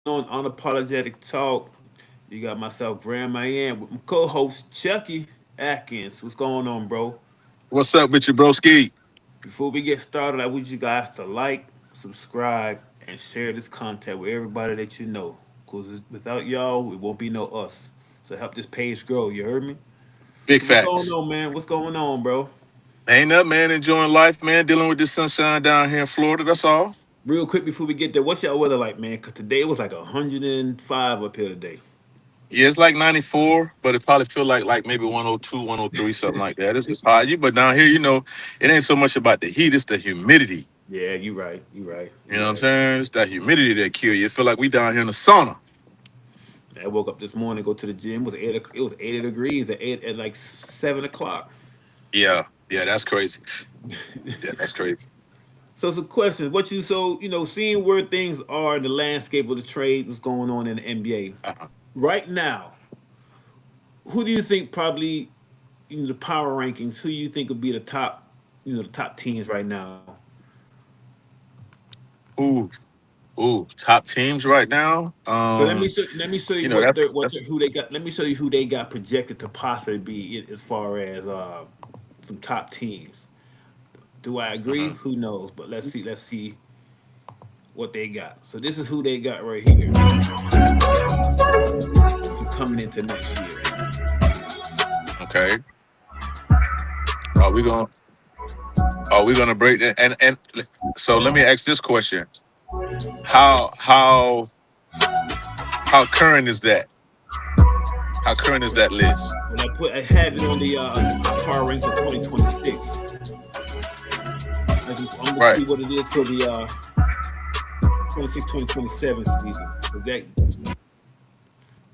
on Unapologetic Talk. You got myself, Graham Mayan, with my co-host Chucky Atkins. What's going on, bro? What's up with you, broski? Before we get started, I want you guys to like, subscribe, and share this content with everybody that you know. Cause without y'all, it won't be no us. So help this page grow. You heard me? Big So what's going facts. on, man? What's going on, bro? Ain't up, man. Enjoying life, man. Dealing with the sunshine down here in Florida. That's all. Real quick before we get there, what's y'all weather like, man? Cause today it was like 105 up here today. Yeah, it's like 94, but it probably feel like maybe 102, 103, something like that. It's hot. But down here, it ain't so much about the heat, it's the humidity. Yeah, you right. You right. You You know what I'm right. saying? It's that humidity that kill you. It feel like we down here in the sauna. I woke up this morning, go to the gym. It was 80 degrees at like 7 o'clock. Yeah, yeah, that's crazy. Yeah, that's crazy. So some questions. What you so you know seeing where things are in the landscape of the trade, what's going on in the NBA Uh-huh. right now? Who do you think probably the power rankings? Who you think would be the top the top teams right now? Ooh, top teams right now. But let me show you That's who they got. Let me show you who they got projected to possibly be as far as some top teams. Do I agree? mhm. Who knows? But let's see what they got. So this is who they got right here for coming into next year. Okay. Are we going? Are we gonna break that? And so let me ask this question: How how how current is that? How current is that list? And I had it on the power ranks of 2026. I'm gonna Right. see what it is for the 26-2027 season. But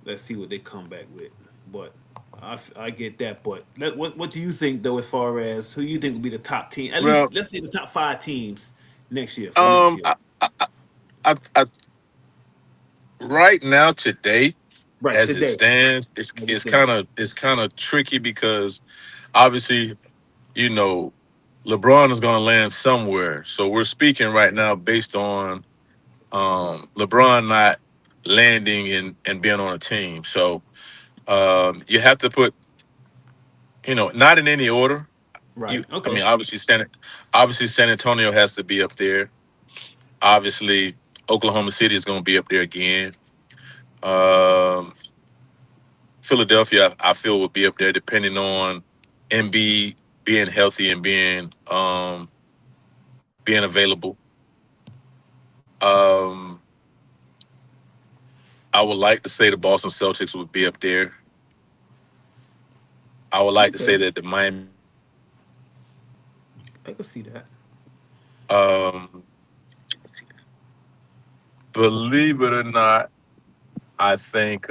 let's see what they come back with. But I get that. But what do you think though, as far as who you think will be the top team? At least Well, let's say the top five teams next year for next year. I, I right now today, Right as it today, stands, as it it's stands. kind of tricky because obviously, you know, LeBron is going to land somewhere. So we're speaking right now based on LeBron not landing and being on a team. So you have to put, not in any order. Right. I Okay. mean, obviously San Antonio has to be up there. Obviously, Oklahoma City is going to be up there again. Um, Philadelphia, I feel, will be up there depending on Embiid being healthy and being available. Um, I would like to say the Boston Celtics would be up there. I would like to say Okay. that the Miami Heat would be up there. I can see that. Um, believe it or not, I think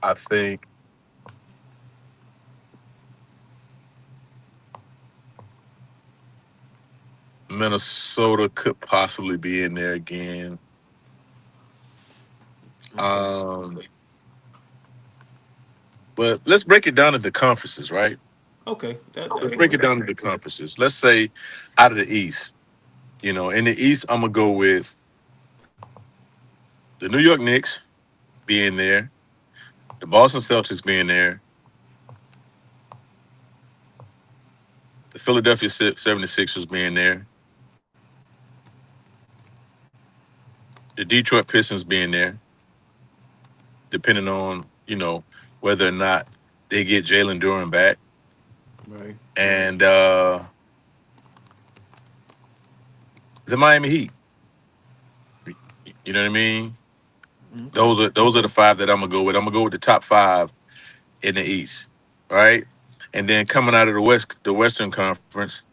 I think Minnesota could possibly be in there again. Okay. Um, but let's break it down into conferences, right? Okay. Let's That'll break it work. down into conferences. Let's say out of the East, in the East, I'm gonna go with the New York Knicks being there, the Boston Celtics being there, the Philadelphia 76ers being there, the Detroit Pistons being there, depending on, whether or not they get Jalen Duran back. Right. And the Miami Heat. You know what I mean? Okay. Those are the five that I'm gonna go with. I'm gonna go with the top five in the East, right? And then coming out of the Western Conference,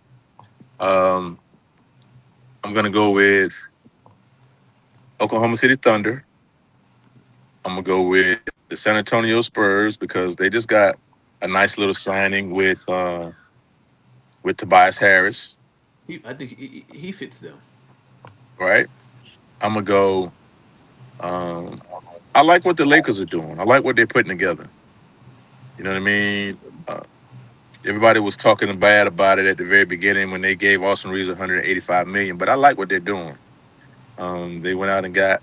um, I'm gonna go with Oklahoma City Thunder. I'm gonna go with the San Antonio Spurs because they just got a nice little signing with Tobias Harris, I think he fits them. right? I'm gonna go. Um, I like what the Lakers are doing. I like what they're putting together. You know what I mean? Everybody was talking bad about it at the very beginning when they gave Austin Reeves 185 million, but I like what they're doing. They went out and got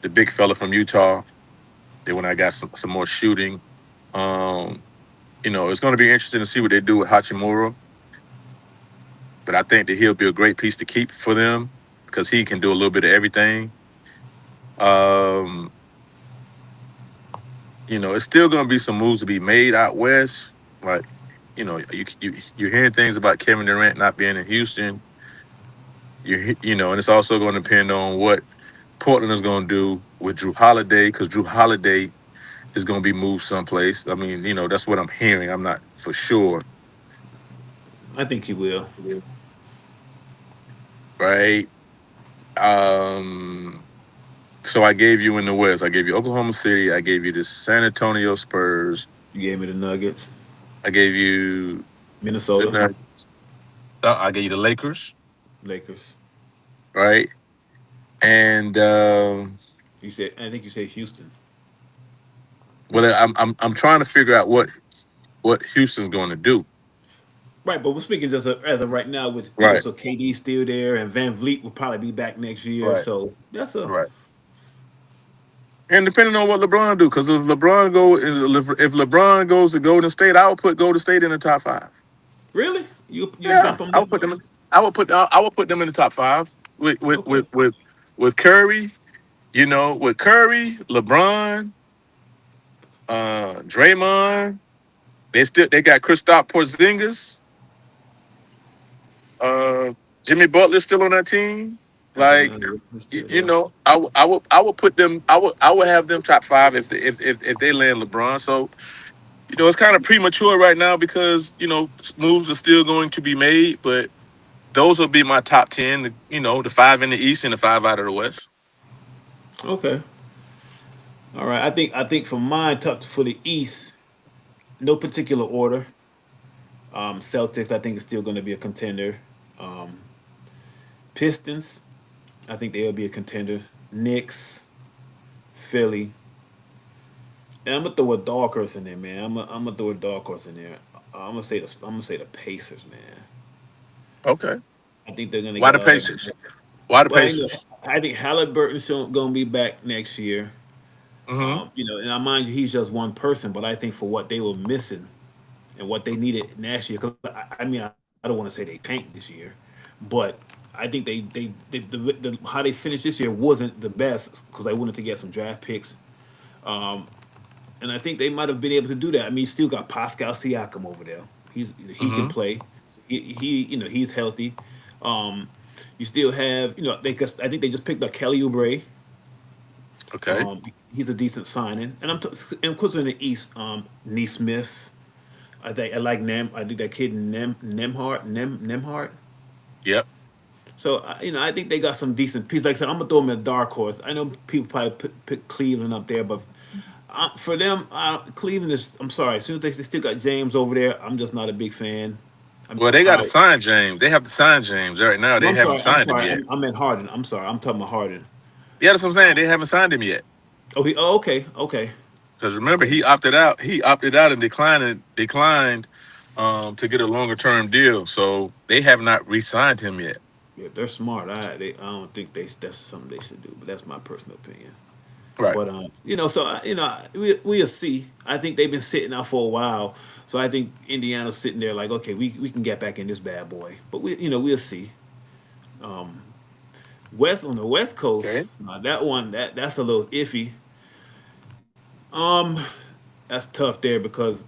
the big fella from Utah. They went out and got some more shooting. Um, it's going to be interesting to see what they do with Hachimura. But I think that he'll be a great piece to keep for them because he can do a little bit of everything. Um, it's still going to be some moves to be made out west. Like, you're hearing things about Kevin Durant not being in Houston. And it's also going to depend on what Portland is going to do with Drew Holiday because Drew Holiday is going to be moved someplace. I mean, that's what I'm hearing. I'm not for sure, I think he will. right? Um, so I gave you in the West. I gave you Oklahoma City. I gave you the San Antonio Spurs. You gave me the Nuggets, I gave you Minnesota, the I gave you the Lakers, Lakers. right? And You said I think you said Houston. well, I'm trying to figure out what Houston's going to do. Right, but we're speaking just as of right now with Right, so KD's still there and Van Vliet will probably be back next year. right, So that's a right. And depending on what LeBron do, because if LeBron goes to Golden State, I would put Golden State in the top five. really you Yeah, jump on I that would put them. much? I would put them in the top five with with Okay, with with with Curry. With Curry, LeBron, Draymond. They got Kristaps Porzingis. Uh, Jimmy Butler still on that team. that's Like, another still there. I would put them. I would have them top five if they land LeBron. So it's kind of premature right now because moves are still going to be made, but those will be my top 10. The five in the East and the five out of the West. Okay, all right. I think for mine, top for the East, no particular order. Celtics, I think is still going to be a contender. Pistons, I think they'll be a contender. Knicks, Philly, and I'm gonna throw a dark horse in there, man. I'm gonna throw a dark horse in there. I'm gonna say the Pacers, man. Okay. I think they're gonna Why get the all their. Pacers? Why the Well, Pacers? I think Halliburton's gonna be back next year. Hmm. And I mind you, he's just one person, but I think for what they were missing and what they needed next year, because I don't want to say they tanked this year, but I think how they finished this year wasn't the best because they wanted to get some draft picks, and I think they might have been able to do that. I mean, you still got Pascal Siakam over there. He can Hmm. play. He's healthy. Um, you still have I think they just picked up Kelly Oubre. Okay. He's a decent signing, and of course in the East, Neesmith. I like Nem. I think that kid Nemhart. Yep. So I think they got some decent pieces. Like I said, I'm gonna throw them in a dark horse. I know people probably pick Cleveland up there, but for them, Cleveland is. I'm sorry. As soon as they still got James over there, I'm just not a big fan. Well, they got to How? sign James. They have to sign James right now. No, They I'm haven't sorry. I'm signed him sorry. yet. I'm at Harden. I'm sorry. I'm talking about Harden. Yeah, that's what I'm saying. They haven't signed him yet. Okay. Okay. Because remember, Okay. he opted out. He opted out and declined to get a longer term deal. So they have not re-signed him yet. Yeah, they're smart. I don't think that's something they should do, but that's my personal opinion. Right. But so we'll see. I think they've been sitting out for a while, so I think Indiana's sitting there like, okay, we can get back in this bad boy. But we'll see. West on the West Okay. Coast, that one that's a little iffy. Um, that's tough there because,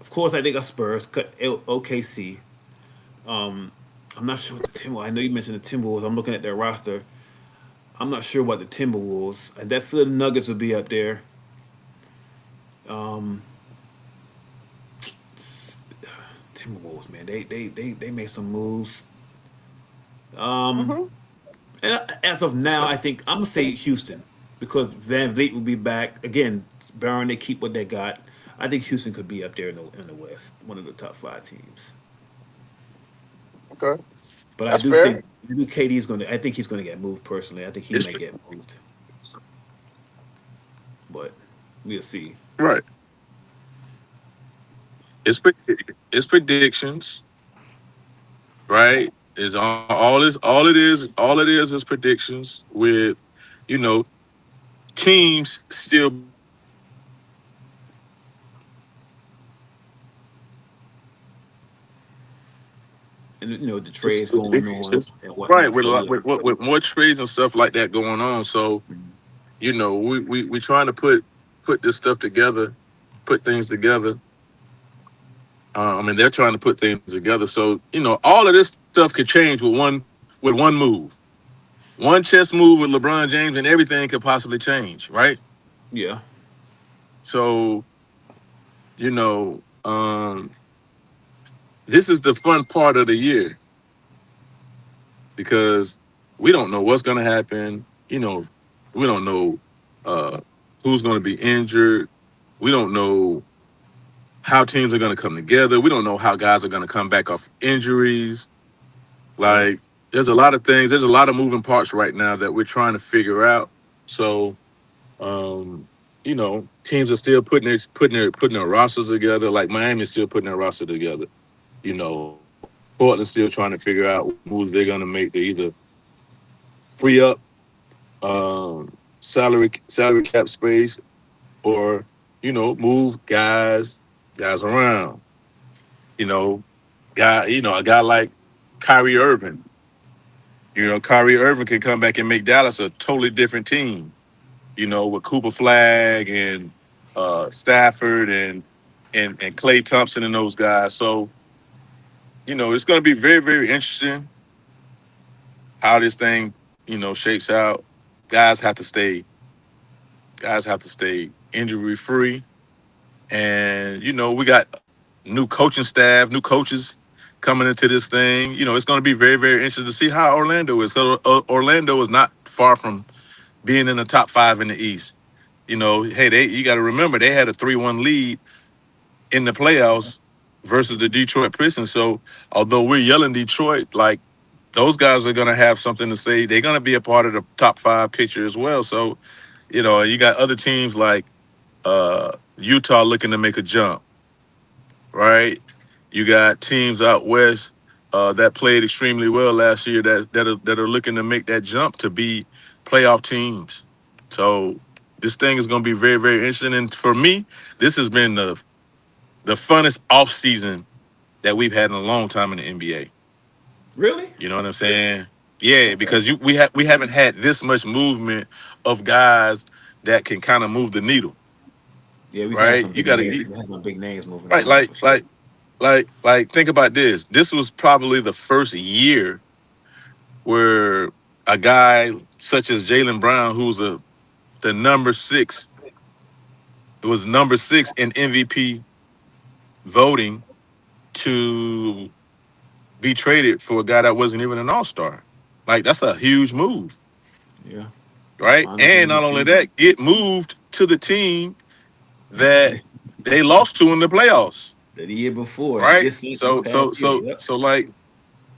of course, I think a Spurs cut OKC. I'm not sure what the Timberwolves. I know you mentioned the Timberwolves. I'm looking at their roster. I'm not sure what the Timberwolves. I definitely the Nuggets will be up there. Timberwolves, man, they made some moves. Hmm. And as of now, I think I'm gonna say Houston because Van Vliet will be back again. Barron, they keep what they got. I think Houston could be up there in the West, one of the top five teams. Okay. But That's fair. I do KD's going to. I think he's going to get moved personally. I think he It's may get moved, but we'll see. right. It's pre- it's predictions, right? Is all it is predictions with, you know, teams still being involved in the process And the trades going on and right whatnot. with a So lot yeah, with more trades and stuff like that going on. So we trying to put this stuff together, put things together. I mean, they're trying to put things together. So all of this stuff could change with one move, one chess move with LeBron James, and everything could possibly change, right? yeah, So you know, this is the fun part of the year because we don't know what's going to happen. We don't know uh, who's going to be injured. We don't know how teams are going to come together. We don't know how guys are going to come back off injuries. yeah. Like, there's a lot of things. There's a lot of moving parts right now that we're trying to figure out. So, um, teams are still putting their rosters together. Like Miami's still putting their roster together. Portland's still trying to figure out what moves they're going to make to either free up salary cap space or move guys around. You know, a guy like Kyrie Irving. Kyrie Irving can come back and make Dallas a totally different team. With Cooper Flag and Stafford and Klay Thompson and those guys. So it's going to be very very interesting how this thing shapes out. Guys have to stay guys have to stay injury free, and we got new coaching staff, new coaches coming into this thing. It's going to be very very interesting to see how Orlando is. 'Cause, Orlando is not far from being in the top five in the East. Hey, you got to remember they had a 3-1 lead in the playoffs versus the Detroit Pistons. So although we're yelling Detroit, like those guys are going to have something to say. They're going to be a part of the top five picture as well. So you got other teams like Utah looking to make a jump, right? You got teams out west that played extremely well last year that are looking to make that jump to be playoff teams. So this thing is going to be very very interesting. And for me, this has been the funnest off season that we've had in a long time in the NBA. Really? You know what I'm saying? Yeah, Okay. because we haven't had this much movement of guys that can kind of move the needle, Yeah, we've had right? some You big got names. to We had some big names moving right, around for sure. like think about this. This was probably the first year where a guy such as Jalen Brown, who's the number six, was number six in MVP voting, to be traded for a guy that wasn't even an All Star. Like that's a huge move, Yeah. right? Finals And not only MVP. that, get moved to the team that they lost to in the playoffs, The year before, right? this So so past year. so Yep. so like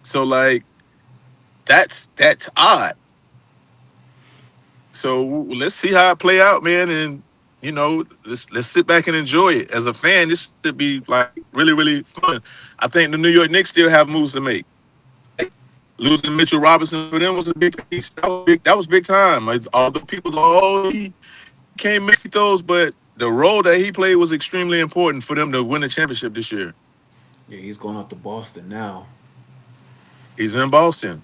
so like that's odd. So let's see how it play out, man, and let's sit back and enjoy it. As a fan, this should be like really really fun. I think the New York Knicks still have moves to make. Like losing Mitchell Robinson for them was a big piece. That was big. That was big time. Like all the people, oh, he can't make those, but the role that he played was extremely important for them to win the championship this year. Yeah, he's going up to Boston now. He's in Boston,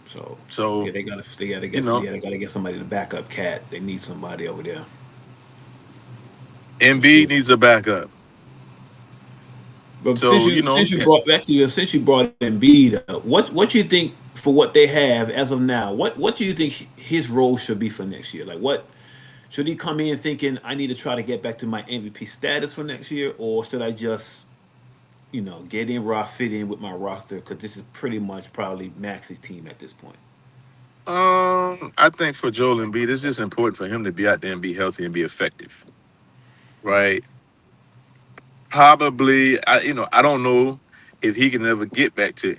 So yeah, so they gotta you get know yeah, they gotta get somebody to back up Cat. They need somebody over there for Embiid sure. needs a backup. But So since you brought Embiid up, what you think for what they have as of now? What do you think his role should be for next year? Like what should he come in thinking I need to try to get back to my MVP status for next year, or should I just get in where I fit in with my roster because this is pretty much probably Max's team at this point. I think for Joel Embiid, it's just important for him to be out there and be healthy and be effective, right? Probably, I don't know if he can ever get back to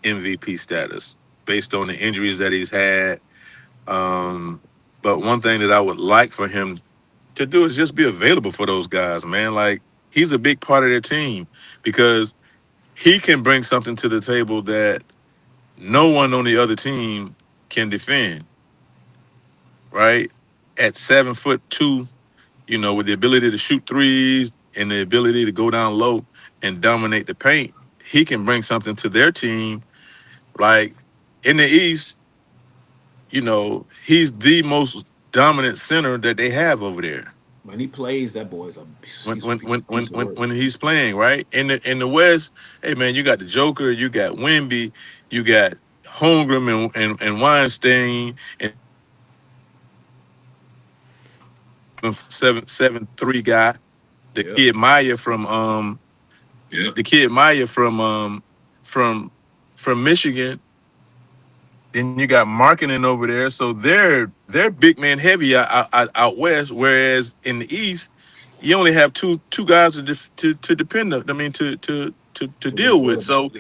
MVP status based on the injuries that he's had. Um, but one thing that I would like for him to do is just be available for those guys, man. Like he's a big part of their team because he can bring something to the table that no one on the other team can defend, right? At 7'2", with the ability to shoot threes and the ability to go down low and dominate the paint, he can bring something to their team. Like in the East, he's the most dominant center that they have over there. When he plays, that boy's a When he's a when when when piece of when, work. when he's playing, right? In the West, hey man, you got the Joker, you got Wemby, you got Holmgren and Weinstein and 7'3" guy, the Yep. kid Maya from the kid Maya from from Michigan. Then you got marketing over there, so they're big man heavy out west. Whereas in the east, you only have two guys to depend on. I mean to To really deal with. work. So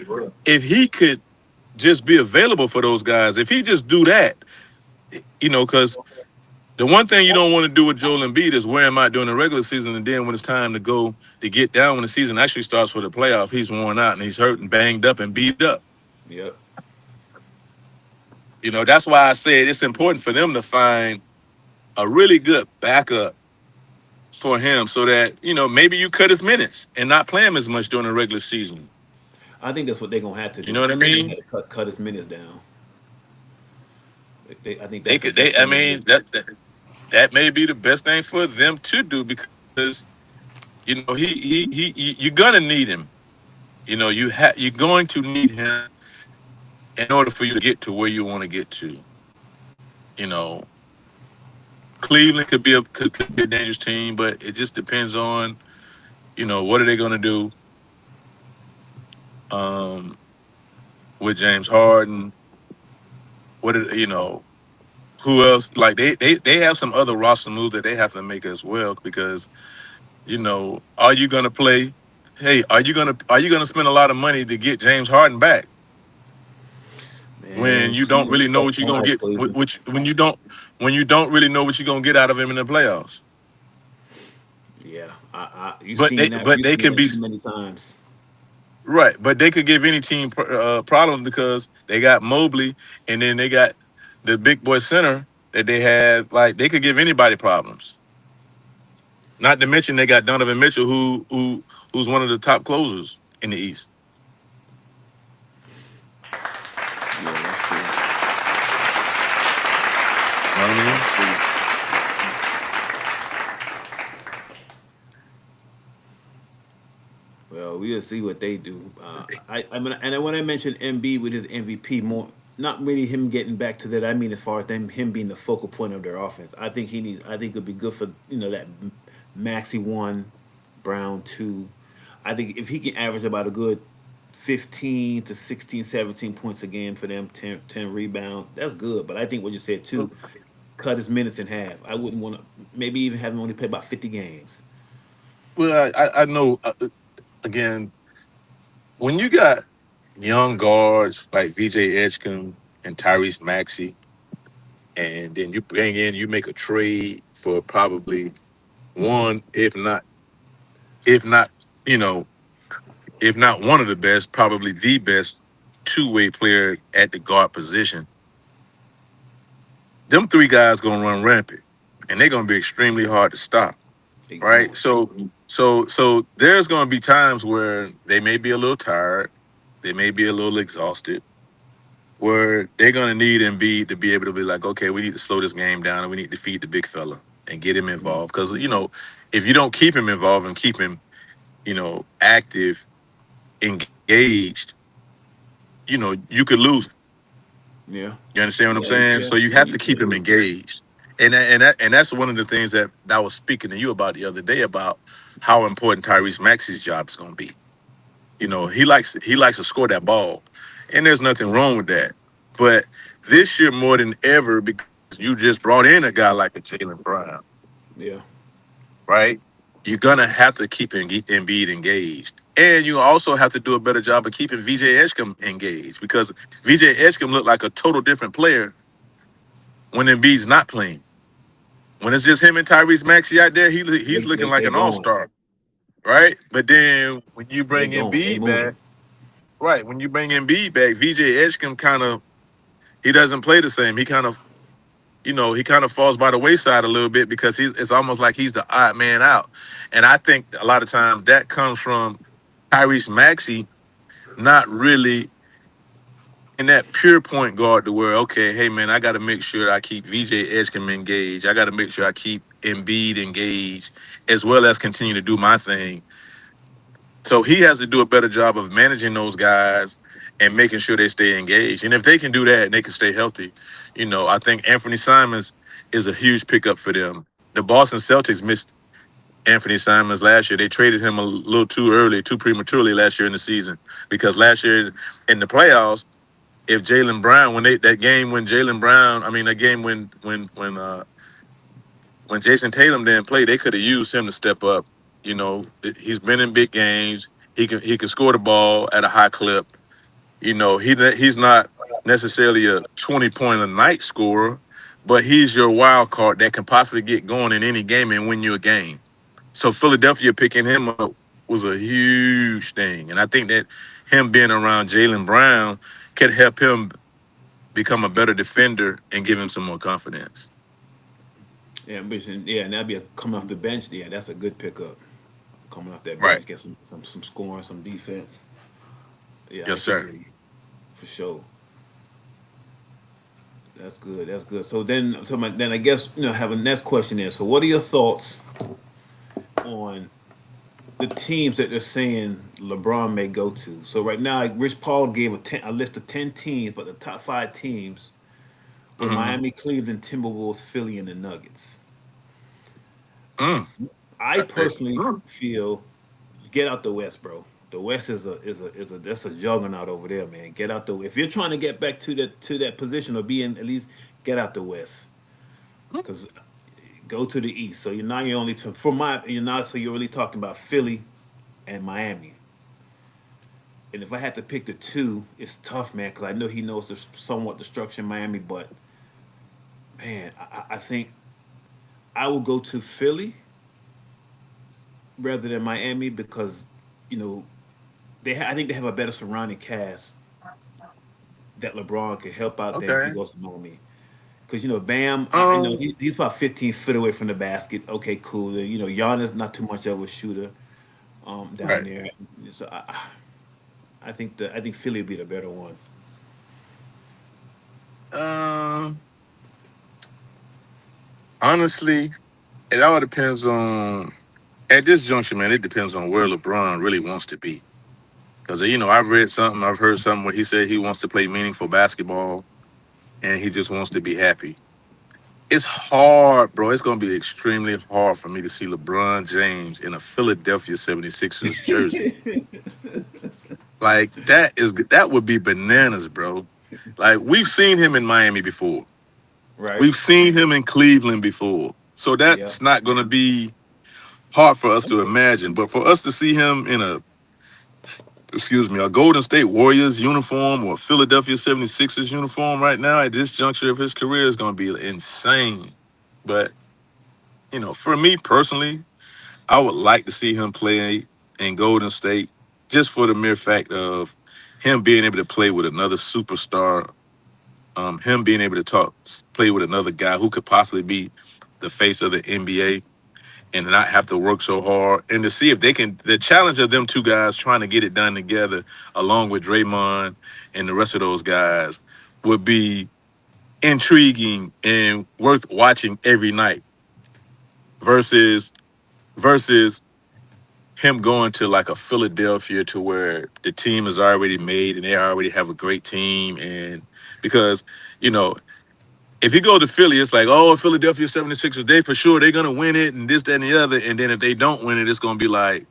if he could just be available for those guys, if he just do that, because the one thing you don't want to do with Joel Embiid is wear him out during the regular season, and then when it's time to go to get down when the season actually starts for the playoff, he's worn out and he's hurt and banged up and beat up. Yep. That's why I said it's important for them to find a really good backup for him so that, maybe you cut his minutes and not play him as much during the regular season. I think that's what they're gonna have to You know do. what I They're gonna mean? have to cut his minutes down. I think They that's the could best they I thing to do. mean that may be the best thing for them to do because you're gonna need him. You're going to need him in order for you to get to where you want to get to. You know, Cleveland could be a dangerous team, but it just depends on, what are they gonna do um with James Harden? What are, who else? Like they have some other roster moves that they have to make as well because are you gonna play? Hey, are you gonna spend a lot of money to get James Harden back when Man, you don't really know tough what you're gonna times, get? Cleveland. When you don't really know what you're gonna get out of him in the playoffs. Yeah, you've But seen they that. but You've they seen can that be too many times. right. But they could give any team problems because they got Mobley and then they got the big boy center that they have. Like they could give anybody problems. Not to mention they got Donovan Mitchell, who's one of the top closers in the East. Yeah, that's true. You know what I mean? That's true. Well, we'll see what they do. I mean, and when I mentioned MB with his MVP, more not really him getting back to that. I mean, as far as him being the focal point of their offense, I think he needs. I think it'd be good for that Maxi one, Brown two. I think if he can average about a good 15 to 16, 17 points a game for them, 10 rebounds, that's good. But I think what you said too, cut his minutes in half. I wouldn't want to maybe even have him only play about 50 games. Well, I know. Again, when you got young guards like VJ Edgecombe and Tyrese Maxey, and then you make a trade for probably one, if not, you know, if not one of the best, probably the best two-way player at the guard position. Them three guys gonna run rampant, and they're gonna be extremely hard to stop. They Right? going. So there's gonna be times where they may be a little tired, they may be a little exhausted, where they're gonna need Embiid to be able to be like, okay, we need to slow this game down and we need to feed the big fella and get him involved. Because if you don't keep him involved and keep him, active, engaged, you could lose him. Yeah. You understand what I'm Yeah. saying? Yeah. So you Yeah. have You to keep him can. engaged. And that's one of the things that I was speaking to you about the other day about how important Tyrese Maxey's job is going to be. He likes to score that ball, and there's nothing wrong with that. But this year more than ever, because you just brought in a guy like a Jalen Brown, Yeah. right? You're gonna have to keep Embiid engaged, and you also have to do a better job of keeping VJ Edgecombe engaged because VJ Edgecombe looked like a total different player when Embiid's not playing. When it's just him and Tyrese Maxey out there, he's looking like They an all going. star, right? But then when you They bring going. They Embiid back, moving. right. When you bring Embiid back, VJ Edgecombe kind of he doesn't play the same. He kind of he kind of falls by the wayside a little bit because it's almost like he's the odd man out. And I think a lot of times that comes from Tyrese Maxey not really in that pure point guard to where, okay, hey man, I got to make sure I keep VJ Edgecombe engaged. I got to make sure I keep Embiid engaged as well as continue to do my thing. So he has to do a better job of managing those guys and making sure they stay engaged. And if they can do that and they can stay healthy, I think Anthony Simons is a huge pickup for them. The Boston Celtics missed Anthony Simons last year. They traded him a little too early, too prematurely last year in the season because last year in the playoffs, if Jaylen Brown, that game when Jaylen Brown, I mean that game when Jason Tatum didn't play, they could have used him to step up. He's been in big games. He can score the ball at a high clip. He's not necessarily a 20-point a night scorer, but he's your wild card that can possibly get going in any game and win you a game. So Philadelphia picking him up was a huge thing, and I think that him being around Jaylen Brown can help him become a better defender and give him some more confidence. Yeah, and that'd be coming off the bench. Yeah, that's a good pickup. Coming off that Right. bench, get some scoring, some defense. Yeah, I Yes, can sir. agree for sure. That's good. That's good. So then I guess have a next question is. So, what are your thoughts on the teams that they're saying LeBron may go to? So right now, like Rich Paul gave a list of 10 teams, but the top 5 teams were Mm-hmm. Miami, Cleveland, Timberwolves, Philly, and the Nuggets. Mm. I personally Mm. feel get out the West, bro. The West is a that's a juggernaut over there, man. Get out the if you're trying to get back to that position or be in at least get out the West because go to the East. So you're only for my you're not so you're really talking about Philly and Miami. And if I had to pick the two, it's tough, man, because I know he knows there's somewhat the structure in Miami, but man, I think I will go to Philly rather than Miami because you know I think they have a better surrounding cast that LeBron could help out than if he Okay. goes to Miami. Because Bam, Um. he's about 15 feet away from the basket. Okay, cool. And, Giannis not too much of a shooter down Right. there. So I think Philly would be the better one. Um. Honestly, it all depends on at this juncture, man. It depends on where LeBron really wants to be. Because I've heard something where he said he wants to play meaningful basketball and he just wants to be happy. It's hard, bro. It's going to be extremely hard for me to see LeBron James in a Philadelphia 76ers jersey. Like that would be bananas, bro. Like we've seen him in Miami before. Right. We've seen him in Cleveland before. So Yeah. that's not going to be hard for us to imagine. But for us to see him in a Golden State Warriors uniform or Philadelphia 76ers uniform right now at this juncture of his career is going to be insane. But, for me personally, I would like to see him play in Golden State just for the mere fact of him being able to play with another superstar, him being able to play with another guy who could possibly be the face of the NBA and not have to work so hard and to see if they can the challenge of them two guys trying to get it done together along with Draymond and the rest of those guys would be intriguing and worth watching every night versus versus him going to like a Philadelphia to where the team is already made and they already have a great team and because you know if you go to Philly, it's like, oh, Philadelphia 76ers, they for sure they're gonna win it and this, that, and the other. And then if they don't win it, it's gonna be like,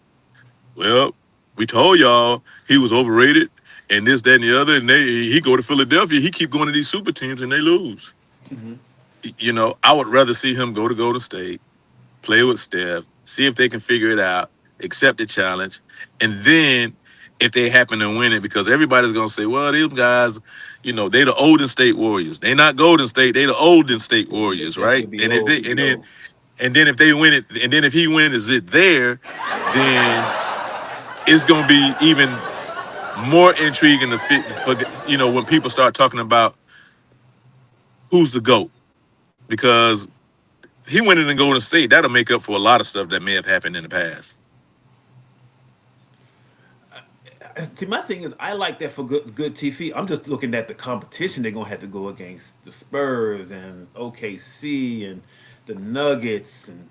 well, we told y'all he was overrated and this, that, and the other. And he go to Philadelphia, he keep going to these super teams and they lose. I would rather see him go to Golden State, play with Steph, see if they can figure it out, accept the challenge, and then if they happen to win it, because everybody's gonna say, well, these guys, they the Olden State Warriors. They not Golden State, they the Olden State They Warriors, right? definitely be And if old they for and sure. then if they win it, and then if he wins it there, then it's gonna be even more intriguing to fit for when people start talking about who's the GOAT, because he went in and Golden State. That'll make up for a lot of stuff that may have happened in the past. See, my thing is, I like that for good TV. I'm just looking at the competition they're gonna have to go against the Spurs and OKC and the Nuggets, and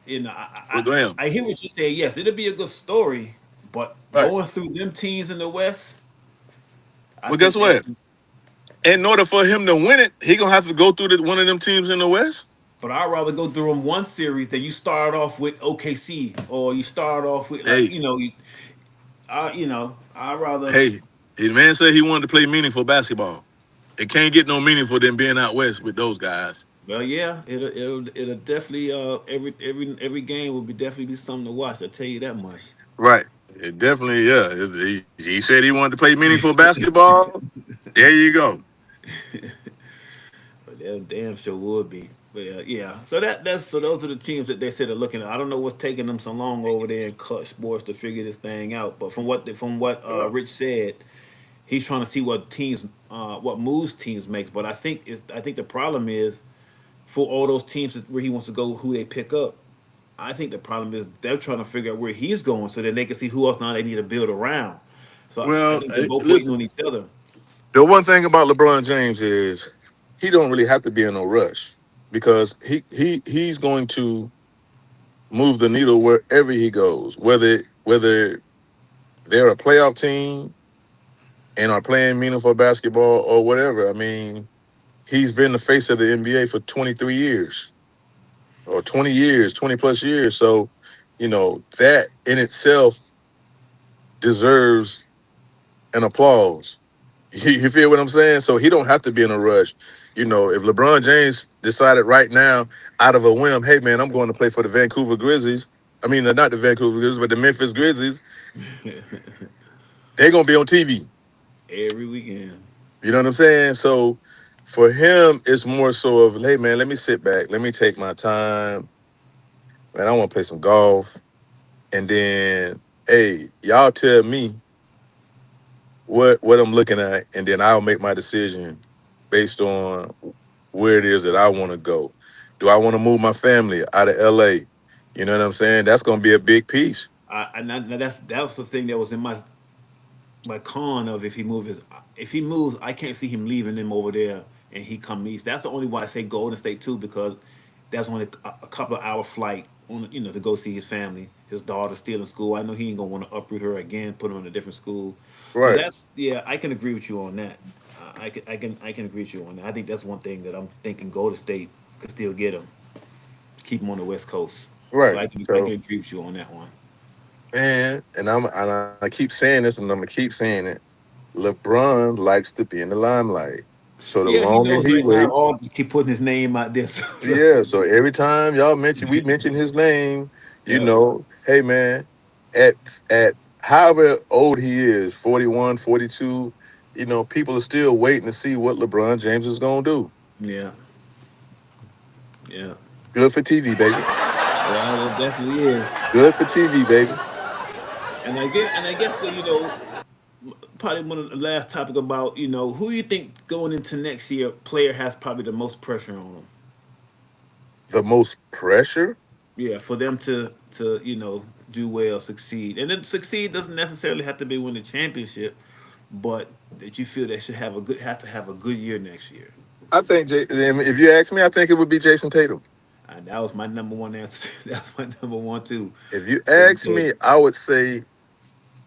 Well, damn. I hear what you're saying. Yes, it'll be a good story, but Right. going through them teams in the West, I Well, guess think that. what? In order for him to win it, he gonna have to go through one of them teams in the West. But I'd rather go through them one series than you start off with OKC or you start off with like Hey, I'd rather. hey, the man said he wanted to play meaningful basketball. It can't get no meaningful than being out west with those guys. Well, yeah, it'll definitely every game will be definitely be something to watch. I tell you that much. Right. It definitely, yeah. He said he wanted to play meaningful basketball. There you go. But that damn sure would be. But yeah, so those are the teams that they said are looking at. I don't know what's taking them so long over there in Clutch Sports to figure this thing out. But from what Rich said, he's trying to see what moves teams makes. But I think the problem is for all those teams where he wants to go, who they pick up. I think the problem is they're trying to figure out where he's going so that they can see who else now they need to build around. So I Well, think they're both waiting listen, on each other. the one thing about LeBron James is he don't really have to be in no rush because he's going to move the needle wherever he goes, whether they're a playoff team and are playing meaningful basketball or whatever. I mean, he's been the face of the NBA for 23 years or 20 years, 20 plus years. So, that in itself deserves an applause. You feel what I'm saying? So he don't have to be in a rush. If LeBron James decided right now, out of a whim, hey man, I'm going to play for the Vancouver Grizzlies. I mean, not the Vancouver Grizzlies, but the Memphis Grizzlies. They're gonna be on TV. Every weekend. You know what I'm saying? So for him, it's more so of, hey man, let me sit back, let me take my time, man. I want to play some golf, and then, hey, y'all tell me what I'm looking at, and then I'll make my decision based on where it is that I want to go. Do I want to move my family out of LA? You know what I'm saying? That's going to be a big piece. That was the thing that was in my con of if he moves, I can't see him leaving them over there and he come east. That's the only why I say Golden State too, because that's only a couple of hour flight on to go see his family. His daughter's still in school. I know he ain't gonna want to uproot her again, put her in a different school. So Right, that's yeah, I can agree with you on that. I can agree with you on that. I think that's one thing that I'm thinking Golden State could still get him, keep him on the West Coast. So right. I can agree with you on that one. And I keep saying this, and I'm gonna keep saying it. LeBron likes to be in the limelight. So the Yeah, he longer knows he right now. waits, All keep putting his name out there. yeah. So every time we mention his name, Yeah, hey man, at however old he is, 41, 42, people are still waiting to see what LeBron James is gonna do. yeah, yeah. Good for TV, baby. Well, it definitely is. Good for TV, baby. And I guess that probably one of the last topic about who you think going into next year player has probably the most pressure on them. The most pressure. Yeah, for them to do well, succeed, and then succeed doesn't necessarily have to be win the championship, but that you feel they should have to have a good year next year. I think, if you ask me, I think it would be Jason Tatum. And that was my number one answer. That's my number one too. If you Jason ask Tatum. me, I would say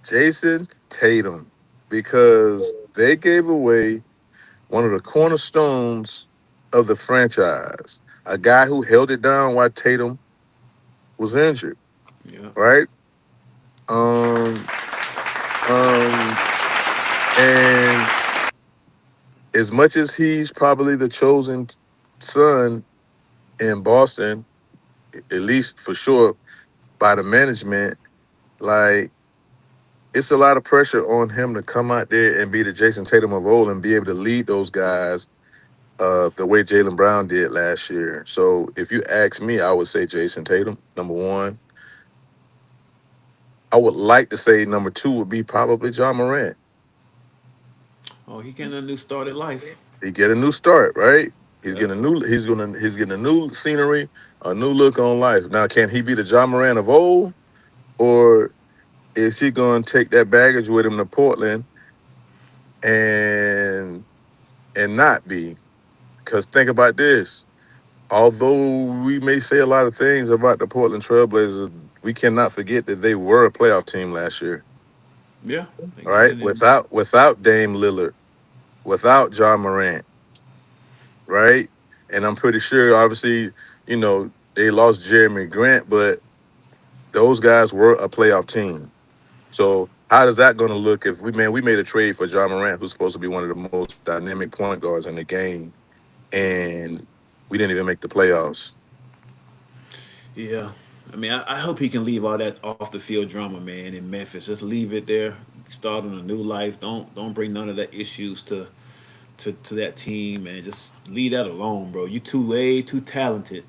Jason Tatum because they gave away one of the cornerstones of the franchise, a guy who held it down while Tatum was injured, Yeah, right? Um, um, and as much as he's probably the chosen son in Boston, at least for sure by the management, like it's a lot of pressure on him to come out there and be the Jason Tatum of old and be able to lead those guys the way Jalen Brown did last year. So if you ask me, I would say Jason Tatum, number one. I would like to say number two would be probably John Morant. Oh, he getting a new start at life. He get a new start, right? He's Yep. getting a new. He's getting a new scenery, a new look on life. Now, can he be the John Morant of old, or is he going to take that baggage with him to Portland and not be? Because think about this. Although we may say a lot of things about the Portland Trailblazers, we cannot forget that they were a playoff team last year. Yeah, they All got right, it in. without Dame Lillard, without John Morant, right? And I'm pretty sure, obviously, they lost Jeremy Grant, but those guys were a playoff team. So how does that going to look if we made a trade for John Morant, who's supposed to be one of the most dynamic point guards in the game, and we didn't even make the playoffs? Yeah. I mean, I hope he can leave all that off the field drama, man, in Memphis. Just leave it there. Start on a new life. Don't bring none of that issues to that team, and just leave that alone, bro. You too way too talented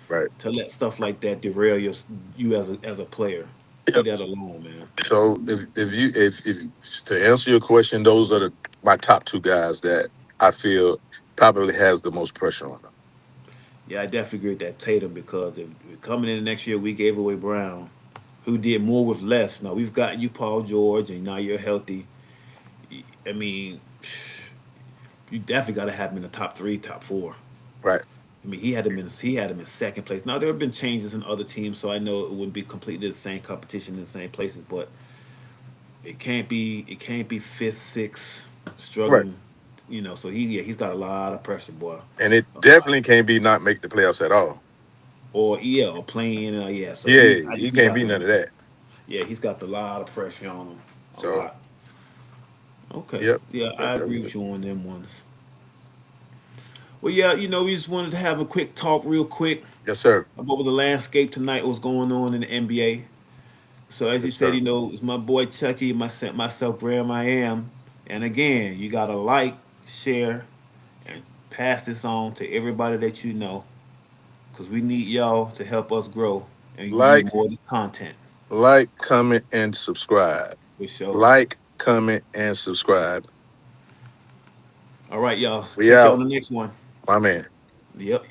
Right. to let stuff like that derail you as a player. Leave Yep. that alone, man. So if to answer your question, those are my top two guys that I feel probably has the most pressure on them. Yeah, I definitely agree with that Tatum because if coming in the next year we gave away Brown, who did more with less. Now we've got you, Paul George, and now you're healthy. I mean, you definitely got to have him in the top three, top four. Right. I mean, he had him in second place. Now there have been changes in other teams, so I know it wouldn't be completely the same competition in the same places, but it can't be fifth, sixth, Right. struggling. So he's got a lot of pressure, boy. And it A lot. definitely can't be not make the playoffs at all. Or playing. Yeah. So Yeah, he he can't got be the none of that. he's got a lot of pressure on him. A So, lot. Okay. yep. Yeah, Yep. I Yep. agree Yep. with you on them ones. Well, yeah, we just wanted to have a quick talk, real quick, Yes, sir. about what the landscape tonight was going on in the NBA. So as you Yes, said, sir. it's my boy Chucky, myself, Graham, I am. And again, you gotta like, share, and pass this on to everybody that you know, cause we need y'all to help us grow, and we need Like, more of this content comment, and subscribe. for sure. Like, comment, and subscribe. All right, y'all. We Catch y'all on out, the next one. my man. Yep.